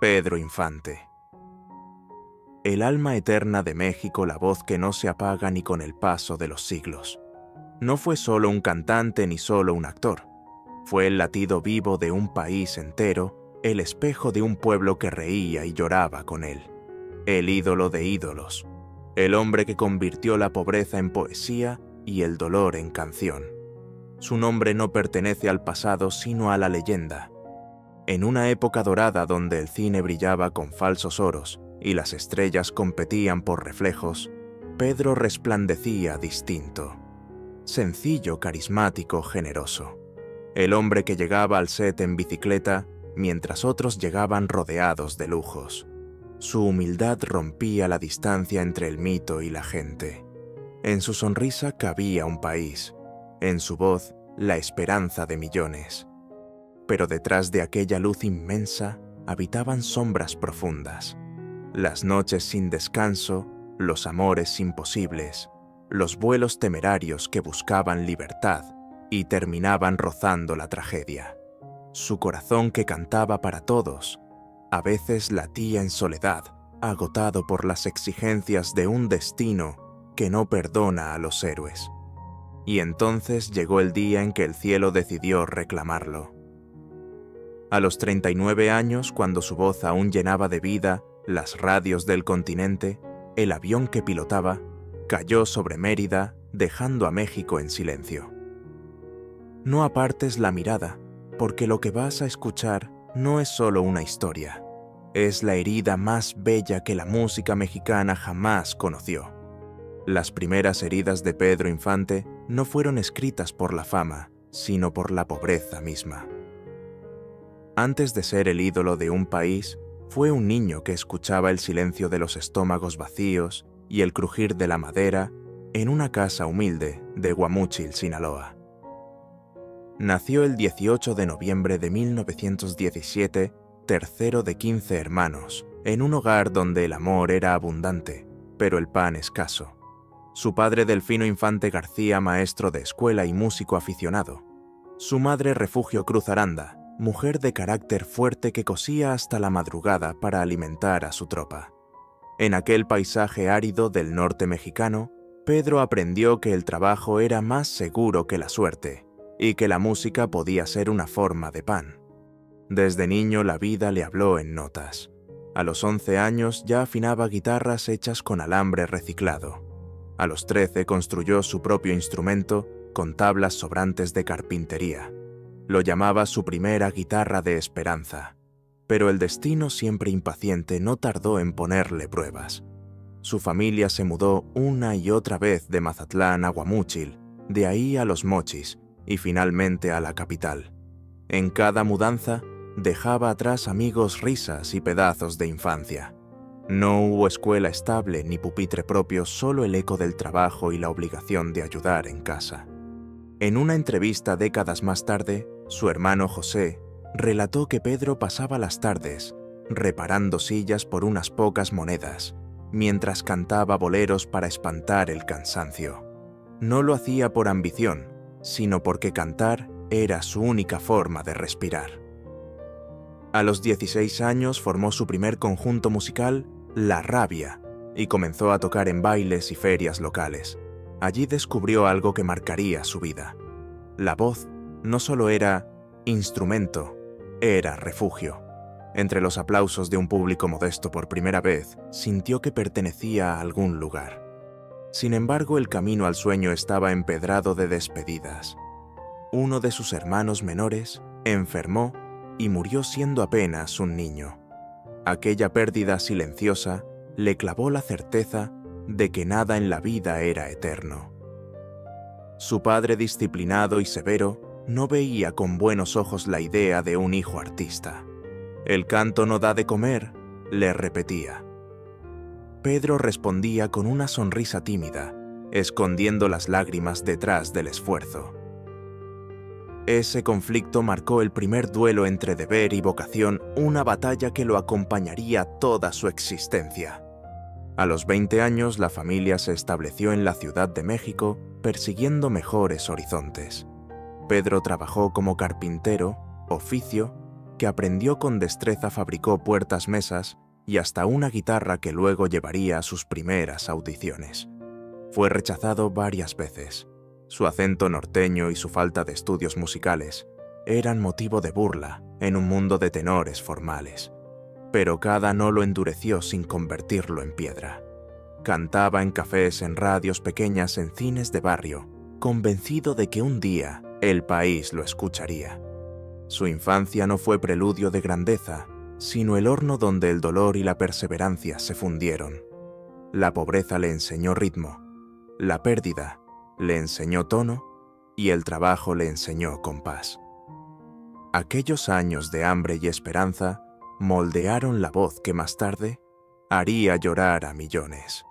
Pedro Infante. El alma eterna de México, la voz que no se apaga ni con el paso de los siglos. No fue solo un cantante ni solo un actor. Fue el latido vivo de un país entero, el espejo de un pueblo que reía y lloraba con él. El ídolo de ídolos. El hombre que convirtió la pobreza en poesía y el dolor en canción. Su nombre no pertenece al pasado sino a la leyenda. En una época dorada donde el cine brillaba con falsos oros y las estrellas competían por reflejos, Pedro resplandecía distinto. Sencillo, carismático, generoso. El hombre que llegaba al set en bicicleta mientras otros llegaban rodeados de lujos. Su humildad rompía la distancia entre el mito y la gente. En su sonrisa cabía un país, en su voz la esperanza de millones. Pero detrás de aquella luz inmensa habitaban sombras profundas. Las noches sin descanso, los amores imposibles, los vuelos temerarios que buscaban libertad y terminaban rozando la tragedia. Su corazón que cantaba para todos, a veces latía en soledad, agotado por las exigencias de un destino que no perdona a los héroes. Y entonces llegó el día en que el cielo decidió reclamarlo. A los 39 años, cuando su voz aún llenaba de vida las radios del continente, el avión que pilotaba cayó sobre Mérida, dejando a México en silencio. No apartes la mirada, porque lo que vas a escuchar no es solo una historia. Es la herida más bella que la música mexicana jamás conoció. Las primeras heridas de Pedro Infante no fueron escritas por la fama, sino por la pobreza misma. Antes de ser el ídolo de un país, fue un niño que escuchaba el silencio de los estómagos vacíos y el crujir de la madera en una casa humilde de Guamúchil, Sinaloa. Nació el 18 de noviembre de 1917, tercero de 15 hermanos, en un hogar donde el amor era abundante, pero el pan escaso. Su padre Delfino Infante García, maestro de escuela y músico aficionado. Su madre Refugio Cruz Aranda, mujer de carácter fuerte que cosía hasta la madrugada para alimentar a su tropa. En aquel paisaje árido del norte mexicano, Pedro aprendió que el trabajo era más seguro que la suerte y que la música podía ser una forma de pan. Desde niño la vida le habló en notas. A los 11 años ya afinaba guitarras hechas con alambre reciclado. A los 13 construyó su propio instrumento con tablas sobrantes de carpintería. Lo llamaba su primera guitarra de esperanza. Pero el destino, siempre impaciente, no tardó en ponerle pruebas. Su familia se mudó una y otra vez de Mazatlán a Guamúchil, de ahí a Los Mochis y finalmente a la capital. En cada mudanza dejaba atrás amigos, risas y pedazos de infancia. No hubo escuela estable ni pupitre propio, solo el eco del trabajo y la obligación de ayudar en casa. En una entrevista décadas más tarde, su hermano José relató que Pedro pasaba las tardes reparando sillas por unas pocas monedas, mientras cantaba boleros para espantar el cansancio. No lo hacía por ambición, sino porque cantar era su única forma de respirar. A los 16 años formó su primer conjunto musical, La Rabia, y comenzó a tocar en bailes y ferias locales. Allí descubrió algo que marcaría su vida. La voz no solo era instrumento, era refugio. Entre los aplausos de un público modesto por primera vez, sintió que pertenecía a algún lugar. Sin embargo, el camino al sueño estaba empedrado de despedidas. Uno de sus hermanos menores enfermó y murió siendo apenas un niño. Aquella pérdida silenciosa le clavó la certeza de que nada en la vida era eterno. Su padre, disciplinado y severo, no veía con buenos ojos la idea de un hijo artista. «El canto no da de comer», le repetía. Pedro respondía con una sonrisa tímida, escondiendo las lágrimas detrás del esfuerzo. Ese conflicto marcó el primer duelo entre deber y vocación, una batalla que lo acompañaría toda su existencia. A los 20 años, la familia se estableció en la Ciudad de México, persiguiendo mejores horizontes. Pedro trabajó como carpintero, oficio que aprendió con destreza fabricó puertas-mesas y hasta una guitarra que luego llevaría a sus primeras audiciones. Fue rechazado varias veces. Su acento norteño y su falta de estudios musicales eran motivo de burla en un mundo de tenores formales. Pero cada no lo endureció sin convertirlo en piedra. Cantaba en cafés, en radios pequeñas, en cines de barrio, convencido de que un día el país lo escucharía. Su infancia no fue preludio de grandeza, sino el horno donde el dolor y la perseverancia se fundieron. La pobreza le enseñó ritmo, la pérdida le enseñó tono y el trabajo le enseñó compás. Aquellos años de hambre y esperanza moldearon la voz que más tarde haría llorar a millones.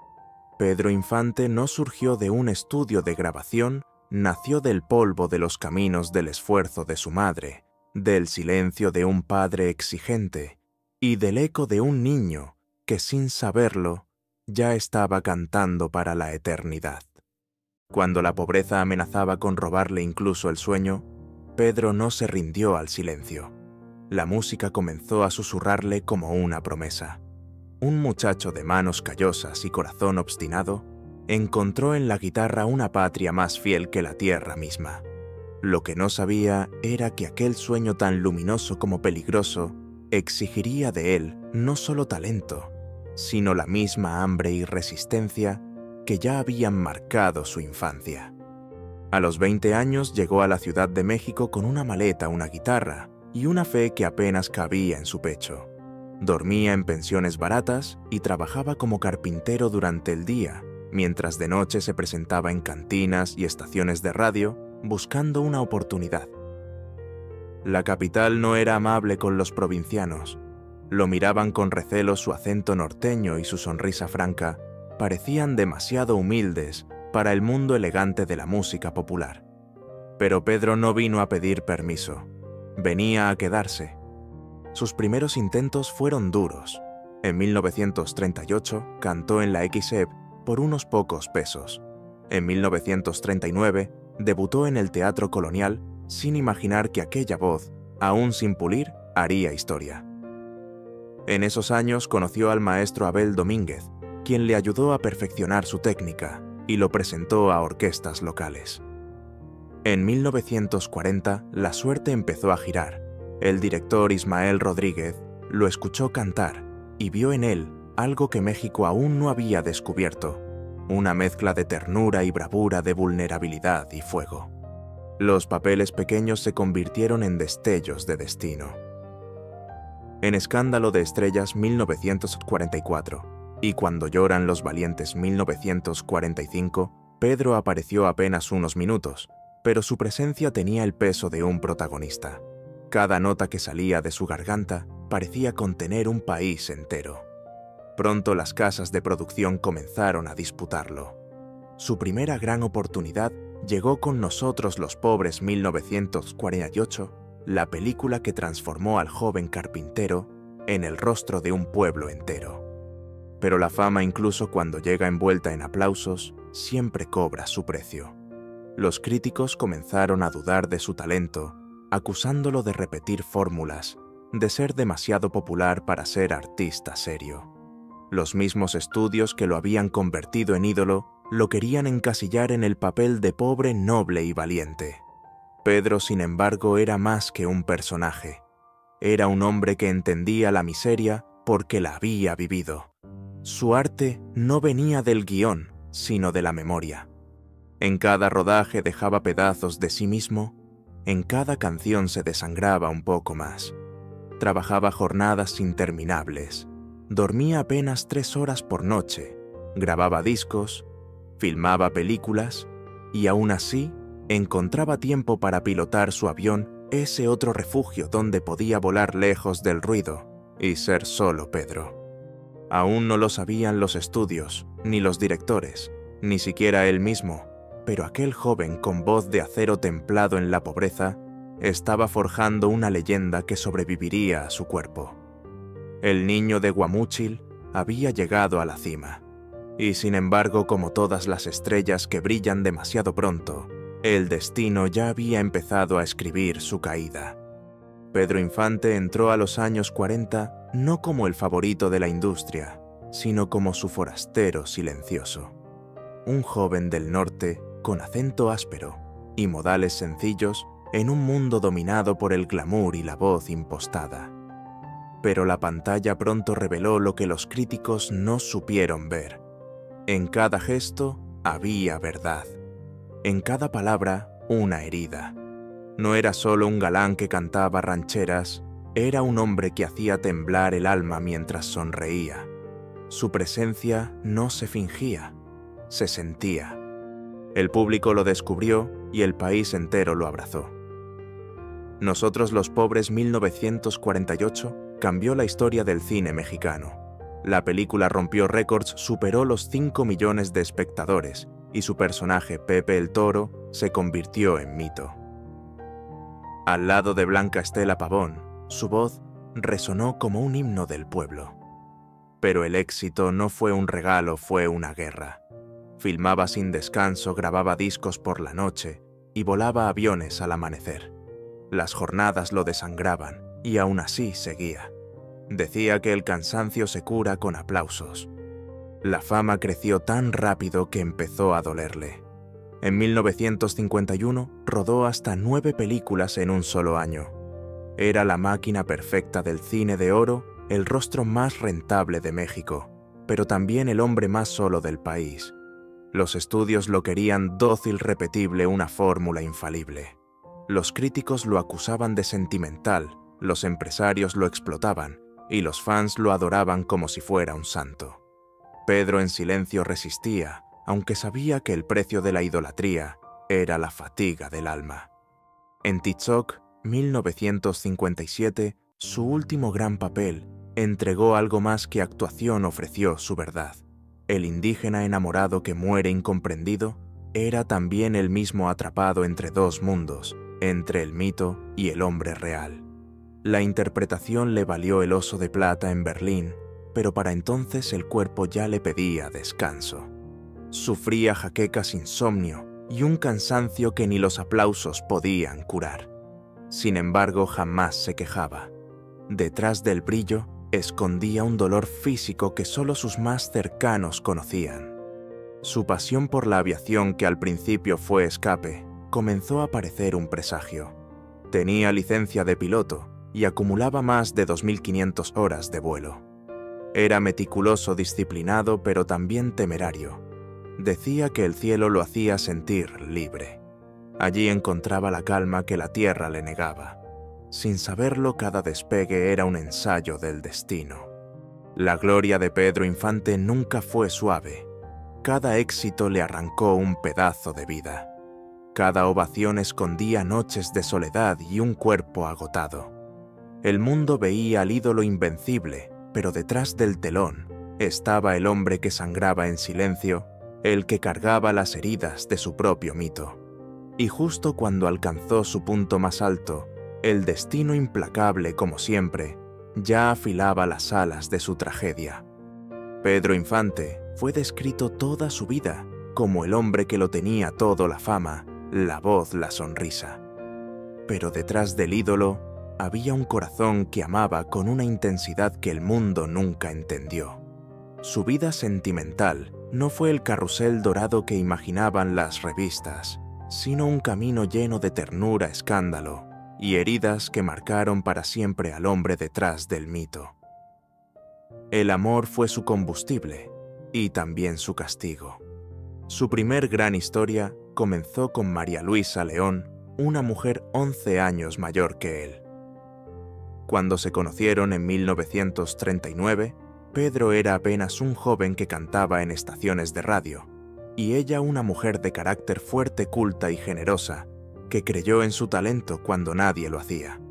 Pedro Infante no surgió de un estudio de grabación, nació del polvo de los caminos del esfuerzo de su madre, del silencio de un padre exigente y del eco de un niño que sin saberlo ya estaba cantando para la eternidad. Cuando la pobreza amenazaba con robarle incluso el sueño, Pedro no se rindió al silencio. La música comenzó a susurrarle como una promesa. Un muchacho de manos callosas y corazón obstinado encontró en la guitarra una patria más fiel que la tierra misma. Lo que no sabía era que aquel sueño tan luminoso como peligroso exigiría de él no solo talento, sino la misma hambre y resistencia que ya habían marcado su infancia. A los 20 años llegó a la Ciudad de México con una maleta, una guitarra y una fe que apenas cabía en su pecho. Dormía en pensiones baratas y trabajaba como carpintero durante el día, mientras de noche se presentaba en cantinas y estaciones de radio buscando una oportunidad. La capital no era amable con los provincianos. Lo miraban con recelo su acento norteño y su sonrisa franca parecían demasiado humildes para el mundo elegante de la música popular. Pero Pedro no vino a pedir permiso. Venía a quedarse. Sus primeros intentos fueron duros. En 1938 cantó en la XEP por unos pocos pesos. En 1939 debutó en el Teatro Colonial sin imaginar que aquella voz, aún sin pulir, haría historia. En esos años conoció al maestro Abel Domínguez, quien le ayudó a perfeccionar su técnica y lo presentó a orquestas locales. En 1940 la suerte empezó a girar. El director Ismael Rodríguez lo escuchó cantar y vio en él algo que México aún no había descubierto, una mezcla de ternura y bravura, de vulnerabilidad y fuego. Los papeles pequeños se convirtieron en destellos de destino. En Escándalo de Estrellas 1944 y Cuando lloran los valientes 1945, Pedro apareció apenas unos minutos, pero su presencia tenía el peso de un protagonista. Cada nota que salía de su garganta parecía contener un país entero. Pronto las casas de producción comenzaron a disputarlo. Su primera gran oportunidad llegó con Nosotros los Pobres 1948, la película que transformó al joven carpintero en el rostro de un pueblo entero. Pero la fama, incluso cuando llega envuelta en aplausos, siempre cobra su precio. Los críticos comenzaron a dudar de su talento, acusándolo de repetir fórmulas, de ser demasiado popular para ser artista serio. Los mismos estudios que lo habían convertido en ídolo lo querían encasillar en el papel de pobre, noble y valiente. Pedro, sin embargo, era más que un personaje. Era un hombre que entendía la miseria porque la había vivido. Su arte no venía del guión, sino de la memoria. En cada rodaje dejaba pedazos de sí mismo, en cada canción se desangraba un poco más. Trabajaba jornadas interminables, dormía apenas 3 horas por noche, grababa discos, filmaba películas y aún así encontraba tiempo para pilotar su avión, ese otro refugio donde podía volar lejos del ruido y ser solo Pedro. Aún no lo sabían los estudios, ni los directores, ni siquiera él mismo, pero aquel joven con voz de acero templado en la pobreza estaba forjando una leyenda que sobreviviría a su cuerpo. El niño de Guamúchil había llegado a la cima, y sin embargo, como todas las estrellas que brillan demasiado pronto, el destino ya había empezado a escribir su caída. Pedro Infante entró a los años 40 no como el favorito de la industria, sino como su forastero silencioso. Un joven del norte con acento áspero y modales sencillos en un mundo dominado por el glamour y la voz impostada. Pero la pantalla pronto reveló lo que los críticos no supieron ver. En cada gesto había verdad. En cada palabra, una herida. No era solo un galán que cantaba rancheras, era un hombre que hacía temblar el alma mientras sonreía. Su presencia no se fingía, se sentía. El público lo descubrió y el país entero lo abrazó. Nosotros los pobres 1948 cambió la historia del cine mexicano. La película rompió récords, superó los 5 millones de espectadores y su personaje Pepe el Toro se convirtió en mito. Al lado de Blanca Estela Pavón, su voz resonó como un himno del pueblo. Pero el éxito no fue un regalo, fue una guerra. Filmaba sin descanso, grababa discos por la noche y volaba aviones al amanecer. Las jornadas lo desangraban y aún así seguía. Decía que el cansancio se cura con aplausos. La fama creció tan rápido que empezó a dolerle. En 1951 rodó hasta 9 películas en un solo año. Era la máquina perfecta del cine de oro, el rostro más rentable de México, pero también el hombre más solo del país. Los estudios lo querían dócil, repetible, una fórmula infalible. Los críticos lo acusaban de sentimental, los empresarios lo explotaban y los fans lo adoraban como si fuera un santo. Pedro en silencio resistía, aunque sabía que el precio de la idolatría era la fatiga del alma. En Tizoc, 1957, su último gran papel, entregó algo más que actuación, ofreció su verdad. El indígena enamorado que muere incomprendido era también el mismo atrapado entre dos mundos, entre el mito y el hombre real. La interpretación le valió el Oso de Plata en Berlín, pero para entonces el cuerpo ya le pedía descanso. Sufría jaquecas, insomnio y un cansancio que ni los aplausos podían curar. Sin embargo, jamás se quejaba. Detrás del brillo escondía un dolor físico que solo sus más cercanos conocían. Su pasión por la aviación, que al principio fue escape, comenzó a parecer un presagio. Tenía licencia de piloto y acumulaba más de 2.500 horas de vuelo. Era meticuloso, disciplinado, pero también temerario. Decía que el cielo lo hacía sentir libre. Allí encontraba la calma que la tierra le negaba. Sin saberlo, cada despegue era un ensayo del destino. La gloria de Pedro Infante nunca fue suave. Cada éxito le arrancó un pedazo de vida. Cada ovación escondía noches de soledad y un cuerpo agotado. El mundo veía al ídolo invencible, pero detrás del telón estaba el hombre que sangraba en silencio, el que cargaba las heridas de su propio mito. Y justo cuando alcanzó su punto más alto, el destino implacable, como siempre, ya afilaba las alas de su tragedia. Pedro Infante fue descrito toda su vida como el hombre que lo tenía todo: la fama, la voz, la sonrisa. Pero detrás del ídolo había un corazón que amaba con una intensidad que el mundo nunca entendió. Su vida sentimental no fue el carrusel dorado que imaginaban las revistas, sino un camino lleno de ternura, escándalo y heridas que marcaron para siempre al hombre detrás del mito. El amor fue su combustible y también su castigo. Su primer gran historia comenzó con María Luisa León, una mujer 11 años mayor que él. Cuando se conocieron en 1939, Pedro era apenas un joven que cantaba en estaciones de radio, y ella una mujer de carácter fuerte, culta y generosa, que creyó en su talento cuando nadie lo hacía.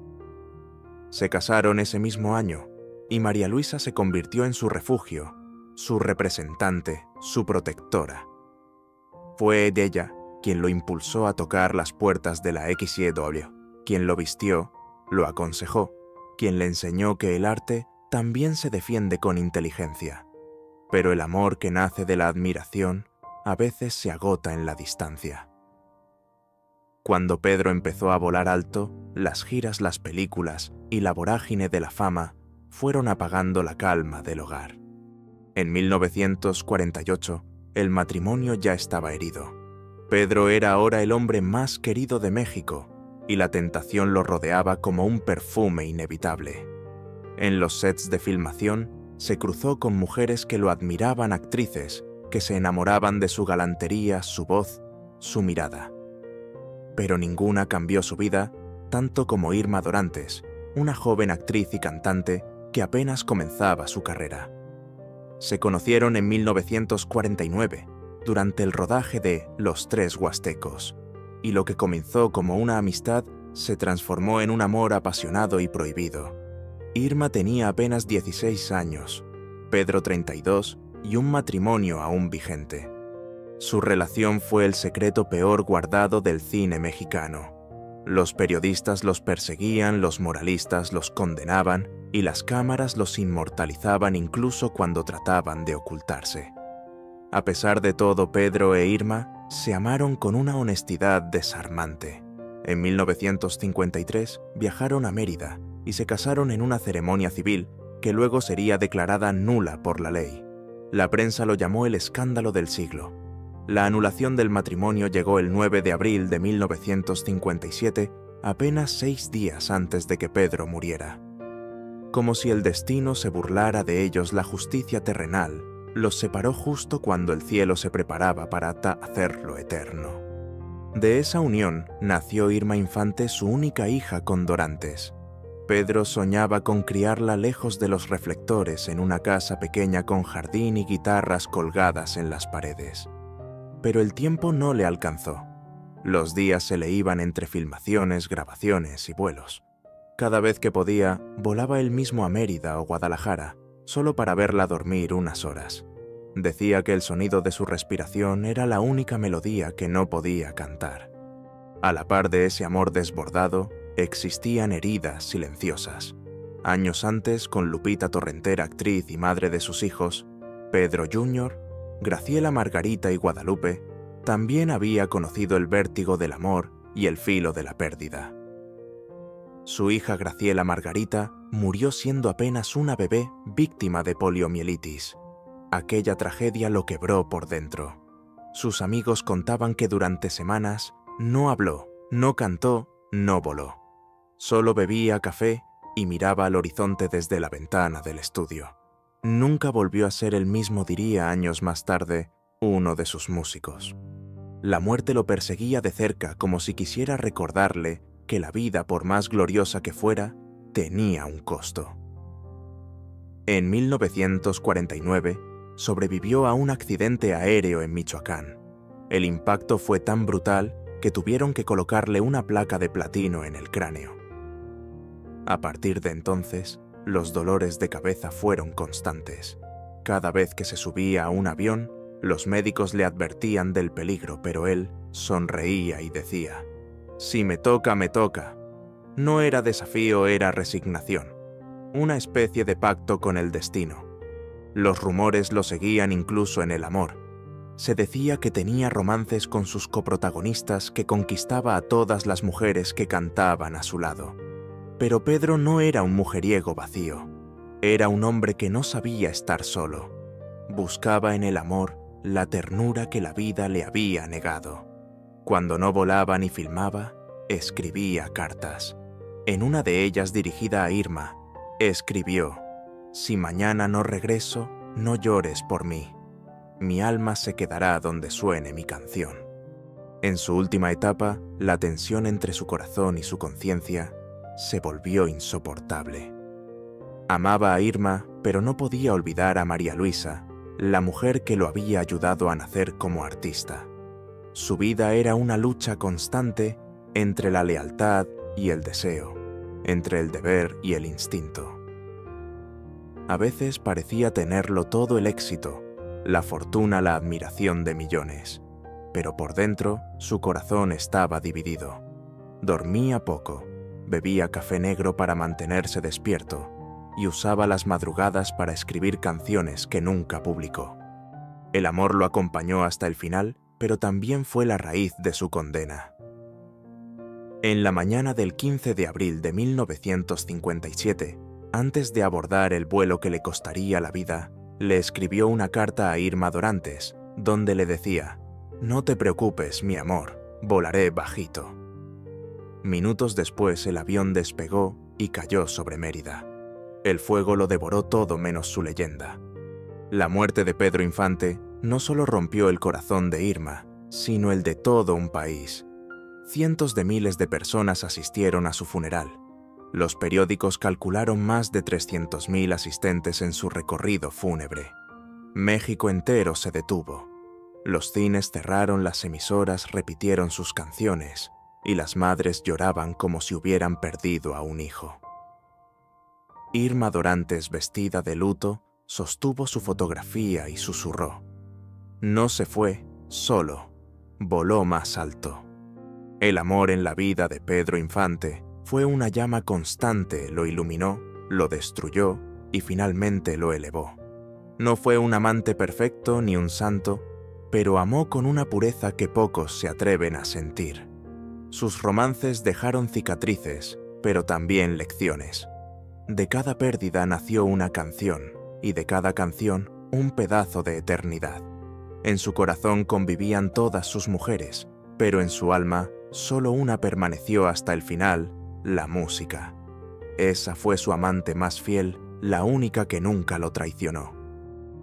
Se casaron ese mismo año, y María Luisa se convirtió en su refugio, su representante, su protectora. Fue ella quien lo impulsó a tocar las puertas de la XW, quien lo vistió, lo aconsejó, quien le enseñó que el arte también se defiende con inteligencia, pero el amor que nace de la admiración a veces se agota en la distancia. Cuando Pedro empezó a volar alto, las giras, las películas y la vorágine de la fama fueron apagando la calma del hogar. En 1948, el matrimonio ya estaba herido. Pedro era ahora el hombre más querido de México y la tentación lo rodeaba como un perfume inevitable. En los sets de filmación se cruzó con mujeres que lo admiraban, actrices que se enamoraban de su galantería, su voz, su mirada. Pero ninguna cambió su vida tanto como Irma Dorantes, una joven actriz y cantante que apenas comenzaba su carrera. Se conocieron en 1949, durante el rodaje de Los Tres Huastecos, y lo que comenzó como una amistad se transformó en un amor apasionado y prohibido. Irma tenía apenas 16 años, Pedro 32 y un matrimonio aún vigente. Su relación fue el secreto peor guardado del cine mexicano. Los periodistas los perseguían, los moralistas los condenaban y las cámaras los inmortalizaban incluso cuando trataban de ocultarse. A pesar de todo, Pedro e Irma se amaron con una honestidad desarmante. En 1953 viajaron a Mérida y se casaron en una ceremonia civil que luego sería declarada nula por la ley. La prensa lo llamó el escándalo del siglo. La anulación del matrimonio llegó el 9 de abril de 1957, apenas 6 días antes de que Pedro muriera. Como si el destino se burlara de ellos, la justicia terrenal los separó justo cuando el cielo se preparaba para hacerlo eterno. De esa unión nació Irma Infante, su única hija con Dorantes. Pedro soñaba con criarla lejos de los reflectores en una casa pequeña con jardín y guitarras colgadas en las paredes. Pero el tiempo no le alcanzó. Los días se le iban entre filmaciones, grabaciones y vuelos. Cada vez que podía, volaba él mismo a Mérida o Guadalajara, solo para verla dormir unas horas. Decía que el sonido de su respiración era la única melodía que no podía cantar. A la par de ese amor desbordado, existían heridas silenciosas. Años antes, con Lupita Torrentera, actriz y madre de sus hijos, Pedro Jr., Graciela Margarita y Guadalupe, también había conocido el vértigo del amor y el filo de la pérdida. Su hija Graciela Margarita murió siendo apenas una bebé víctima de poliomielitis. Aquella tragedia lo quebró por dentro. Sus amigos contaban que durante semanas no habló, no cantó, no voló. Solo bebía café y miraba al horizonte desde la ventana del estudio. Nunca volvió a ser el mismo, diría años más tarde uno de sus músicos. La muerte lo perseguía de cerca como si quisiera recordarle que la vida, por más gloriosa que fuera, tenía un costo. En 1949 sobrevivió a un accidente aéreo en Michoacán. El impacto fue tan brutal que tuvieron que colocarle una placa de platino en el cráneo. A partir de entonces, los dolores de cabeza fueron constantes. Cada vez que se subía a un avión, los médicos le advertían del peligro, pero él sonreía y decía: «Si me toca, me toca». No era desafío, era resignación, una especie de pacto con el destino. Los rumores lo seguían incluso en el amor. Se decía que tenía romances con sus coprotagonistas, que conquistaba a todas las mujeres que cantaban a su lado. Pero Pedro no era un mujeriego vacío. Era un hombre que no sabía estar solo. Buscaba en el amor la ternura que la vida le había negado. Cuando no volaba ni filmaba, escribía cartas. En una de ellas, dirigida a Irma, escribió: «Si mañana no regreso, no llores por mí. Mi alma se quedará donde suene mi canción». En su última etapa, la tensión entre su corazón y su conciencia se volvió insoportable. Amaba a Irma, pero no podía olvidar a María Luisa, la mujer que lo había ayudado a nacer como artista. Su vida era una lucha constante entre la lealtad y el deseo, entre el deber y el instinto. A veces parecía tenerlo todo, el éxito, la fortuna, la admiración de millones, pero por dentro su corazón estaba dividido. Dormía poco, bebía café negro para mantenerse despierto y usaba las madrugadas para escribir canciones que nunca publicó. El amor lo acompañó hasta el final, pero también fue la raíz de su condena. En la mañana del 15 de abril de 1957, antes de abordar el vuelo que le costaría la vida, le escribió una carta a Irma Dorantes, donde le decía: «No te preocupes, mi amor, volaré bajito». Minutos después el avión despegó y cayó sobre Mérida. El fuego lo devoró todo menos su leyenda. La muerte de Pedro Infante no solo rompió el corazón de Irma, sino el de todo un país. Cientos de miles de personas asistieron a su funeral. Los periódicos calcularon más de 300.000 asistentes en su recorrido fúnebre. México entero se detuvo. Los cines cerraron, las emisoras repitieron sus canciones, y las madres lloraban como si hubieran perdido a un hijo. Irma Dorantes, vestida de luto, sostuvo su fotografía y susurró: «No se fue solo, voló más alto». El amor en la vida de Pedro Infante fue una llama constante, lo iluminó, lo destruyó y finalmente lo elevó. No fue un amante perfecto ni un santo, pero amó con una pureza que pocos se atreven a sentir. Sus romances dejaron cicatrices, pero también lecciones. De cada pérdida nació una canción, y de cada canción un pedazo de eternidad. En su corazón convivían todas sus mujeres, pero en su alma solo una permaneció hasta el final: la música. Esa fue su amante más fiel, la única que nunca lo traicionó.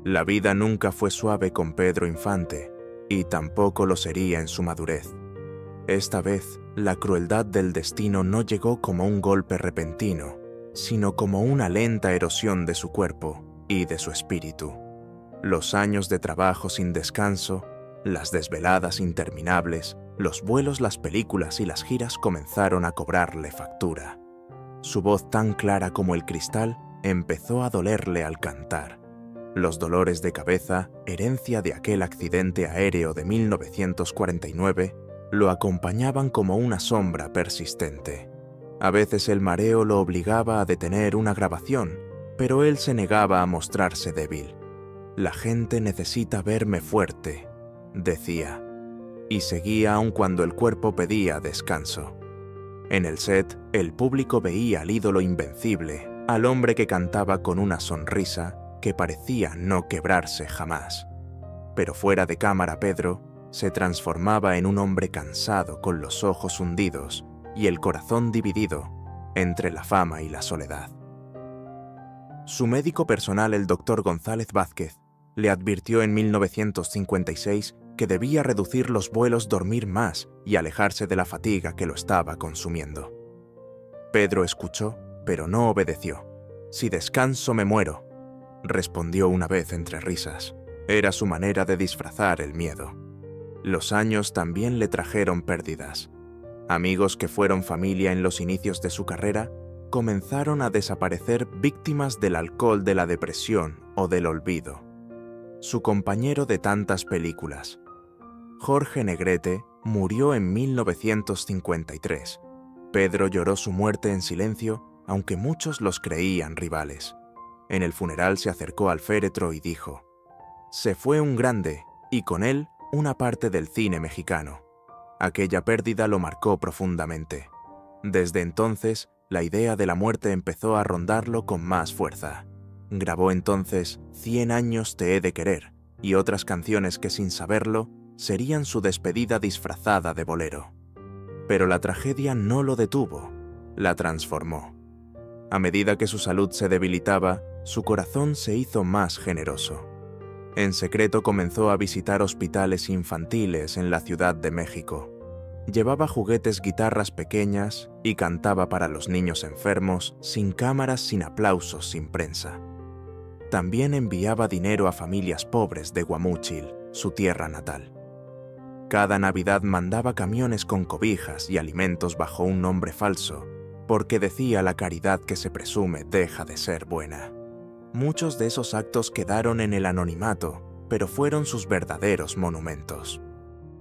La vida nunca fue suave con Pedro Infante, y tampoco lo sería en su madurez. Esta vez, la crueldad del destino no llegó como un golpe repentino, sino como una lenta erosión de su cuerpo y de su espíritu. Los años de trabajo sin descanso, las desveladas interminables, los vuelos, las películas y las giras comenzaron a cobrarle factura. Su voz, tan clara como el cristal, empezó a dolerle al cantar. Los dolores de cabeza, herencia de aquel accidente aéreo de 1949, lo acompañaban como una sombra persistente. A veces el mareo lo obligaba a detener una grabación, pero él se negaba a mostrarse débil. «La gente necesita verme fuerte», decía, y seguía aun cuando el cuerpo pedía descanso. En el set, el público veía al ídolo invencible, al hombre que cantaba con una sonrisa que parecía no quebrarse jamás. Pero fuera de cámara, Pedro se transformaba en un hombre cansado, con los ojos hundidos y el corazón dividido entre la fama y la soledad. Su médico personal, el Dr. González Vázquez, le advirtió en 1956 que debía reducir los vuelos, dormir más y alejarse de la fatiga que lo estaba consumiendo. Pedro escuchó, pero no obedeció. «Si descanso me muero», respondió una vez entre risas. Era su manera de disfrazar el miedo. Los años también le trajeron pérdidas. Amigos que fueron familia en los inicios de su carrera comenzaron a desaparecer, víctimas del alcohol, de la depresión o del olvido. Su compañero de tantas películas, Jorge Negrete, murió en 1953. Pedro lloró su muerte en silencio, aunque muchos los creían rivales. En el funeral se acercó al féretro y dijo: «Se fue un grande, y con él una parte del cine mexicano». Aquella pérdida lo marcó profundamente. Desde entonces, la idea de la muerte empezó a rondarlo con más fuerza. Grabó entonces 100 años te he de querer y otras canciones que, sin saberlo, serían su despedida disfrazada de bolero. Pero la tragedia no lo detuvo, la transformó. A medida que su salud se debilitaba, su corazón se hizo más generoso. En secreto comenzó a visitar hospitales infantiles en la Ciudad de México. Llevaba juguetes, guitarras pequeñas y cantaba para los niños enfermos, sin cámaras, sin aplausos, sin prensa. También enviaba dinero a familias pobres de Guamúchil, su tierra natal. Cada Navidad mandaba camiones con cobijas y alimentos bajo un nombre falso, porque decía: la caridad que se presume deja de ser buena. Muchos de esos actos quedaron en el anonimato, pero fueron sus verdaderos monumentos.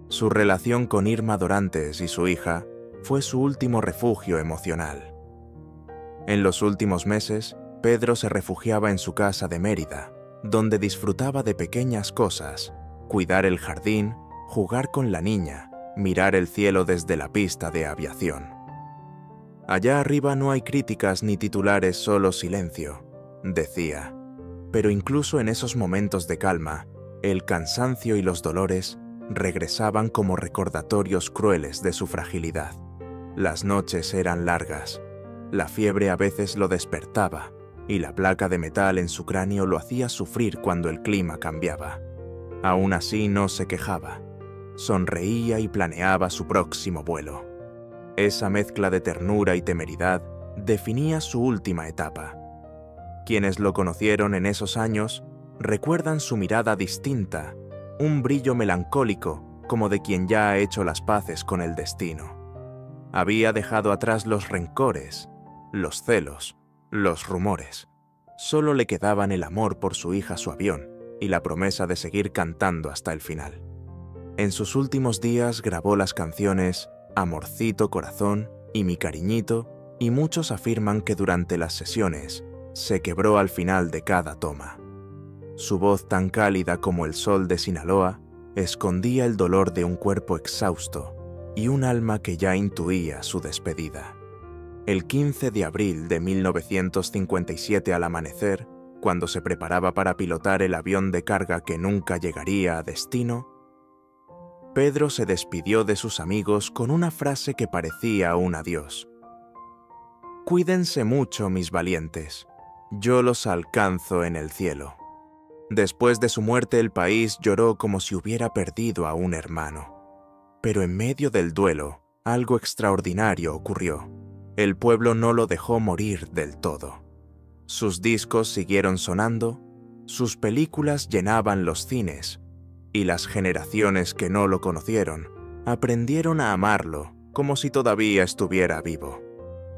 Su relación con Irma Dorantes y su hija fue su último refugio emocional. En los últimos meses, Pedro se refugiaba en su casa de Mérida, donde disfrutaba de pequeñas cosas: cuidar el jardín, jugar con la niña, mirar el cielo desde la pista de aviación. Allá arriba no hay críticas ni titulares, solo silencio, decía. Pero incluso en esos momentos de calma, el cansancio y los dolores regresaban como recordatorios crueles de su fragilidad. Las noches eran largas, la fiebre a veces lo despertaba, y la placa de metal en su cráneo lo hacía sufrir cuando el clima cambiaba. Aún así no se quejaba. Sonreía y planeaba su próximo vuelo. Esa mezcla de ternura y temeridad definía su última etapa. Quienes lo conocieron en esos años recuerdan su mirada distinta, un brillo melancólico como de quien ya ha hecho las paces con el destino. Había dejado atrás los rencores, los celos, los rumores. Solo le quedaban el amor por su hija, su avión, y la promesa de seguir cantando hasta el final. En sus últimos días grabó las canciones Amorcito Corazón y Mi Cariñito, y muchos afirman que durante las sesiones se quebró al final de cada toma. Su voz, tan cálida como el sol de Sinaloa, escondía el dolor de un cuerpo exhausto y un alma que ya intuía su despedida. El 15 de abril de 1957 al amanecer, cuando se preparaba para pilotar el avión de carga que nunca llegaría a destino, Pedro se despidió de sus amigos con una frase que parecía un adiós. «Cuídense mucho, mis valientes, yo los alcanzo en el cielo». Después de su muerte, el país lloró como si hubiera perdido a un hermano. Pero en medio del duelo, algo extraordinario ocurrió. El pueblo no lo dejó morir del todo. Sus discos siguieron sonando, sus películas llenaban los cines, y las generaciones que no lo conocieron aprendieron a amarlo como si todavía estuviera vivo.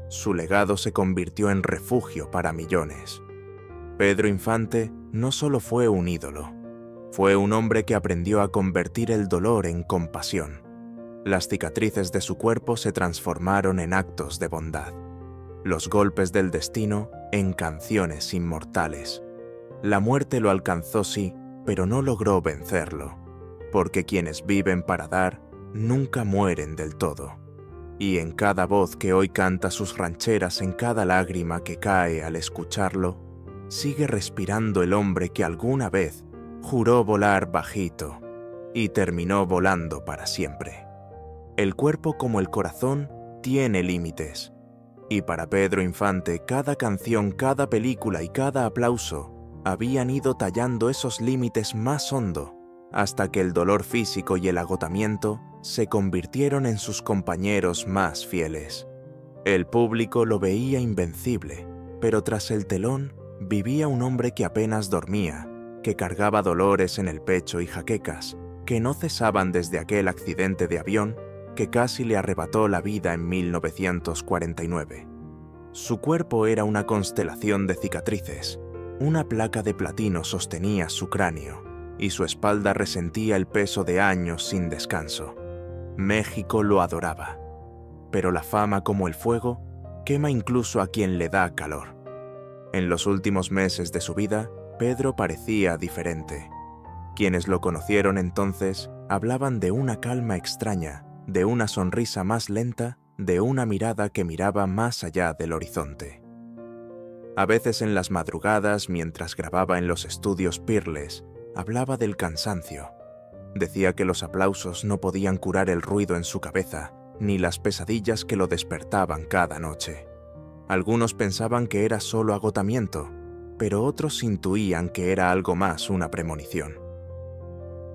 Su legado se convirtió en refugio para millones. Pedro Infante no solo fue un ídolo, fue un hombre que aprendió a convertir el dolor en compasión. Las cicatrices de su cuerpo se transformaron en actos de bondad, los golpes del destino en canciones inmortales. La muerte lo alcanzó, sí, pero no logró vencerlo, porque quienes viven para dar nunca mueren del todo. Y en cada voz que hoy canta sus rancheras, en cada lágrima que cae al escucharlo, sigue respirando el hombre que alguna vez juró volar bajito y terminó volando para siempre. El cuerpo, como el corazón, tiene límites, y para Pedro Infante cada canción, cada película y cada aplauso habían ido tallando esos límites más hondo, hasta que el dolor físico y el agotamiento se convirtieron en sus compañeros más fieles. El público lo veía invencible, pero tras el telón vivía un hombre que apenas dormía, que cargaba dolores en el pecho y jaquecas que no cesaban desde aquel accidente de avión que casi le arrebató la vida en 1949. Su cuerpo era una constelación de cicatrices, una placa de platino sostenía su cráneo, y su espalda resentía el peso de años sin descanso. México lo adoraba, pero la fama, como el fuego, quema incluso a quien le da calor. En los últimos meses de su vida, Pedro parecía diferente. Quienes lo conocieron entonces hablaban de una calma extraña, de una sonrisa más lenta, de una mirada que miraba más allá del horizonte. A veces en las madrugadas, mientras grababa en los estudios Peerless, hablaba del cansancio. Decía que los aplausos no podían curar el ruido en su cabeza, ni las pesadillas que lo despertaban cada noche. Algunos pensaban que era solo agotamiento, pero otros intuían que era algo más, una premonición.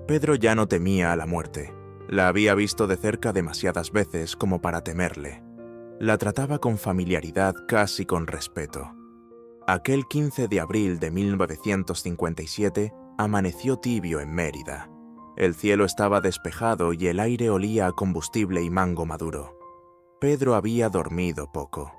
Pedro ya no temía a la muerte. La había visto de cerca demasiadas veces como para temerle. La trataba con familiaridad, casi con respeto. Aquel 15 de abril de 1957 amaneció tibio en Mérida. El cielo estaba despejado y el aire olía a combustible y mango maduro. Pedro había dormido poco.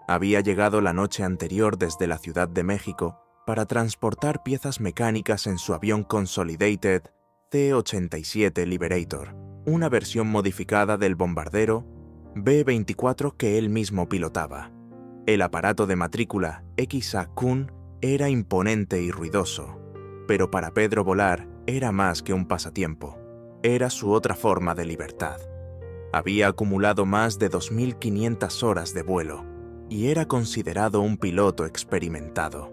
Había llegado la noche anterior desde la Ciudad de México para transportar piezas mecánicas en su avión Consolidated C-87 Liberator, una versión modificada del bombardero B-24 que él mismo pilotaba. El aparato de matrícula XA-Kun era imponente y ruidoso, pero para Pedro volar era más que un pasatiempo, era su otra forma de libertad. Había acumulado más de 2.500 horas de vuelo y era considerado un piloto experimentado.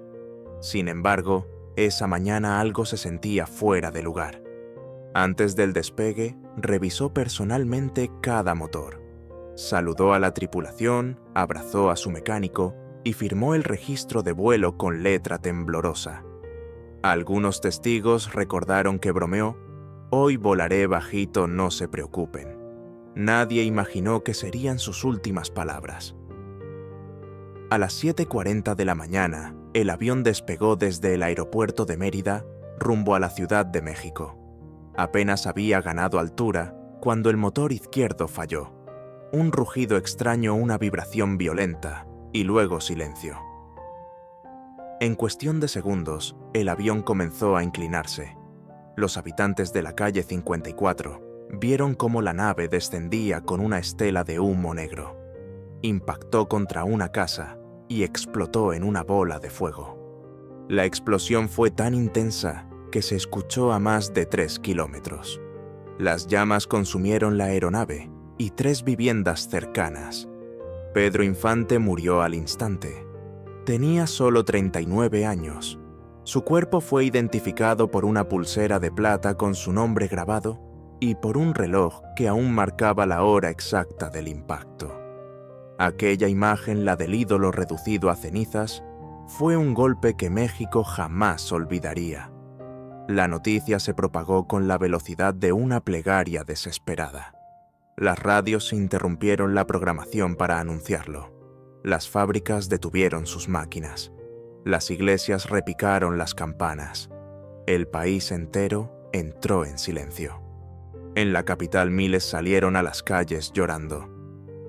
Sin embargo, esa mañana algo se sentía fuera de lugar. Antes del despegue, revisó personalmente cada motor. Saludó a la tripulación, abrazó a su mecánico y firmó el registro de vuelo con letra temblorosa. Algunos testigos recordaron que bromeó: «Hoy volaré bajito, no se preocupen». Nadie imaginó que serían sus últimas palabras. A las 7:40 de la mañana, el avión despegó desde el aeropuerto de Mérida rumbo a la Ciudad de México. Apenas había ganado altura cuando el motor izquierdo falló. Un rugido extraño, una vibración violenta y luego silencio. En cuestión de segundos, el avión comenzó a inclinarse. Los habitantes de la calle 54 vieron cómo la nave descendía con una estela de humo negro. Impactó contra una casa y explotó en una bola de fuego. La explosión fue tan intensa que se escuchó a más de 3 kilómetros. Las llamas consumieron la aeronave y 3 viviendas cercanas. Pedro Infante murió al instante. Tenía solo 39 años. Su cuerpo fue identificado por una pulsera de plata con su nombre grabado y por un reloj que aún marcaba la hora exacta del impacto. Aquella imagen, la del ídolo reducido a cenizas, fue un golpe que México jamás olvidaría. La noticia se propagó con la velocidad de una plegaria desesperada. Las radios interrumpieron la programación para anunciarlo. Las fábricas detuvieron sus máquinas. Las iglesias repicaron las campanas. El país entero entró en silencio. En la capital miles salieron a las calles llorando.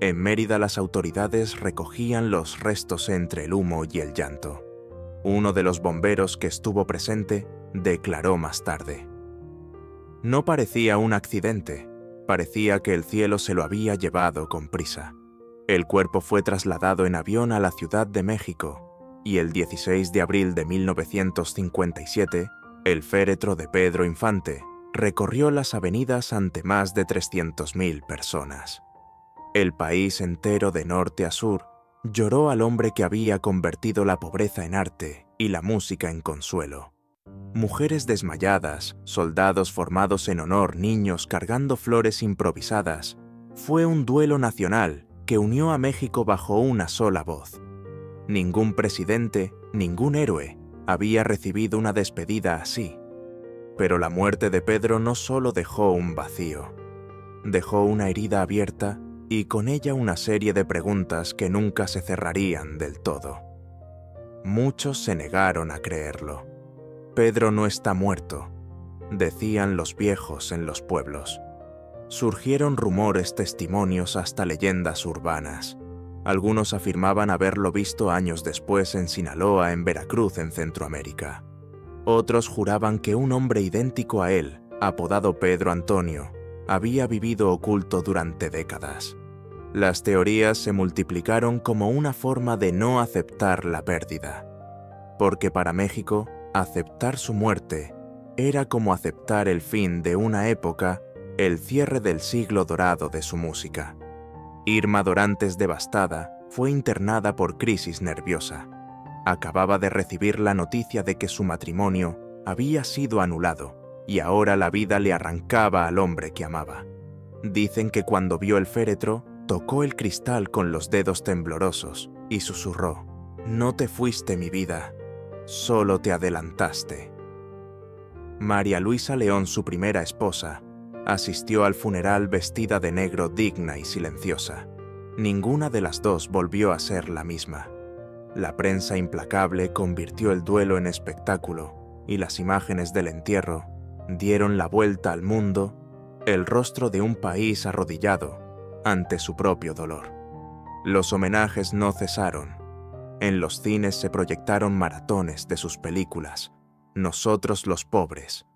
En Mérida las autoridades recogían los restos entre el humo y el llanto. Uno de los bomberos que estuvo presente declaró más tarde: «No parecía un accidente, parecía que el cielo se lo había llevado con prisa». El cuerpo fue trasladado en avión a la Ciudad de México y el 16 de abril de 1957, el féretro de Pedro Infante recorrió las avenidas ante más de 300.000 personas. El país entero de norte a sur lloró al hombre que había convertido la pobreza en arte y la música en consuelo. Mujeres desmayadas, soldados formados en honor, niños cargando flores improvisadas. Fue un duelo nacional que unió a México bajo una sola voz. Ningún presidente, ningún héroe había recibido una despedida así. Pero la muerte de Pedro no solo dejó un vacío, dejó una herida abierta y con ella una serie de preguntas que nunca se cerrarían del todo. Muchos se negaron a creerlo. Pedro no está muerto, decían los viejos en los pueblos. Surgieron rumores, testimonios, hasta leyendas urbanas. Algunos afirmaban haberlo visto años después en Sinaloa, en Veracruz, en Centroamérica. Otros juraban que un hombre idéntico a él, apodado Pedro Antonio, había vivido oculto durante décadas. Las teorías se multiplicaron como una forma de no aceptar la pérdida. Porque para México, aceptar su muerte era como aceptar el fin de una época, el cierre del siglo dorado de su música. Irma Dorantes, devastada, fue internada por crisis nerviosa. Acababa de recibir la noticia de que su matrimonio había sido anulado y ahora la vida le arrancaba al hombre que amaba. Dicen que cuando vio el féretro, tocó el cristal con los dedos temblorosos y susurró: «No te fuiste, mi vida, solo te adelantaste». María Luisa León, su primera esposa, asistió al funeral vestida de negro, digna y silenciosa. Ninguna de las dos volvió a ser la misma. La prensa implacable convirtió el duelo en espectáculo y las imágenes del entierro dieron la vuelta al mundo, el rostro de un país arrodillado ante su propio dolor. Los homenajes no cesaron. En los cines se proyectaron maratones de sus películas: Nosotros los pobres,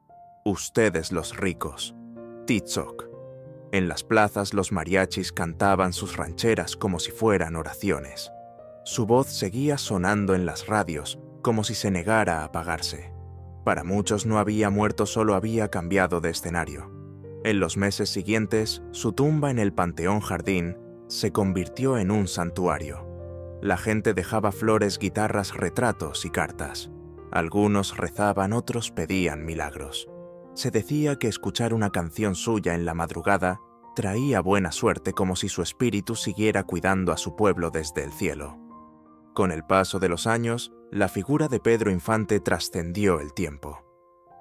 Ustedes los ricos, Titzoc. En las plazas los mariachis cantaban sus rancheras como si fueran oraciones. Su voz seguía sonando en las radios como si se negara a apagarse. Para muchos no había muerto, solo había cambiado de escenario. En los meses siguientes, su tumba en el Panteón Jardín se convirtió en un santuario. La gente dejaba flores, guitarras, retratos y cartas. Algunos rezaban, otros pedían milagros. Se decía que escuchar una canción suya en la madrugada traía buena suerte, como si su espíritu siguiera cuidando a su pueblo desde el cielo. Con el paso de los años, la figura de Pedro Infante trascendió el tiempo.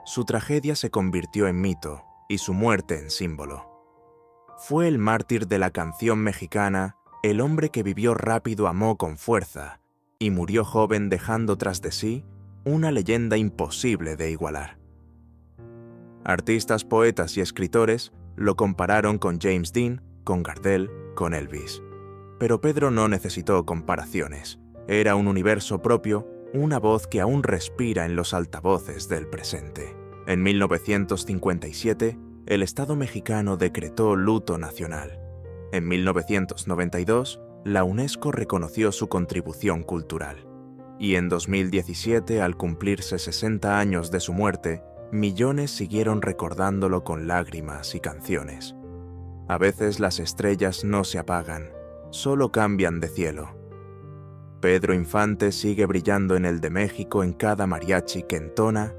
Su tragedia se convirtió en mito y su muerte en símbolo. Fue el mártir de la canción mexicana, el hombre que vivió rápido, amó con fuerza y murió joven, dejando tras de sí una leyenda imposible de igualar. Artistas, poetas y escritores lo compararon con James Dean, con Gardel, con Elvis. Pero Pedro no necesitó comparaciones. Era un universo propio, una voz que aún respira en los altavoces del presente. En 1957, el Estado mexicano decretó luto nacional. En 1992, la UNESCO reconoció su contribución cultural. Y en 2017, al cumplirse 60 años de su muerte, millones siguieron recordándolo con lágrimas y canciones. A veces las estrellas no se apagan, solo cambian de cielo. Pedro Infante sigue brillando en el de México, en cada mariachi que entona,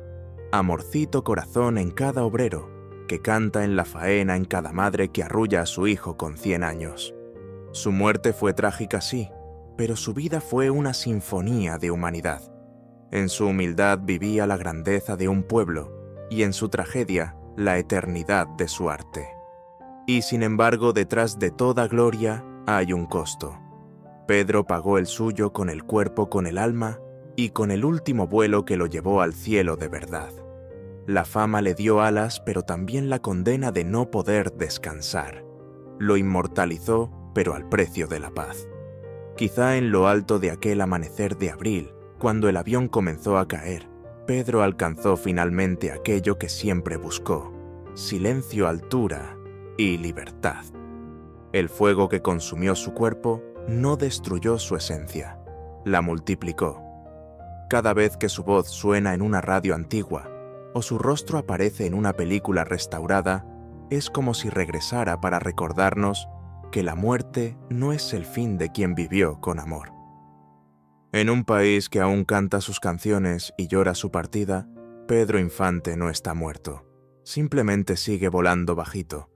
amorcito corazón en cada obrero, que canta en la faena, en cada madre que arrulla a su hijo con 100 años. Su muerte fue trágica, sí, pero su vida fue una sinfonía de humanidad. En su humildad vivía la grandeza de un pueblo y en su tragedia la eternidad de su arte. Y sin embargo, detrás de toda gloria hay un costo. Pedro pagó el suyo con el cuerpo, con el alma y con el último vuelo que lo llevó al cielo de verdad. La fama le dio alas, pero también la condena de no poder descansar. Lo inmortalizó, pero al precio de la paz. Quizá en lo alto de aquel amanecer de abril, cuando el avión comenzó a caer, Pedro alcanzó finalmente aquello que siempre buscó: silencio, altura y libertad. El fuego que consumió su cuerpo no destruyó su esencia, la multiplicó. Cada vez que su voz suena en una radio antigua o su rostro aparece en una película restaurada, es como si regresara para recordarnos que la muerte no es el fin de quien vivió con amor. En un país que aún canta sus canciones y llora su partida, Pedro Infante no está muerto. Simplemente sigue volando bajito,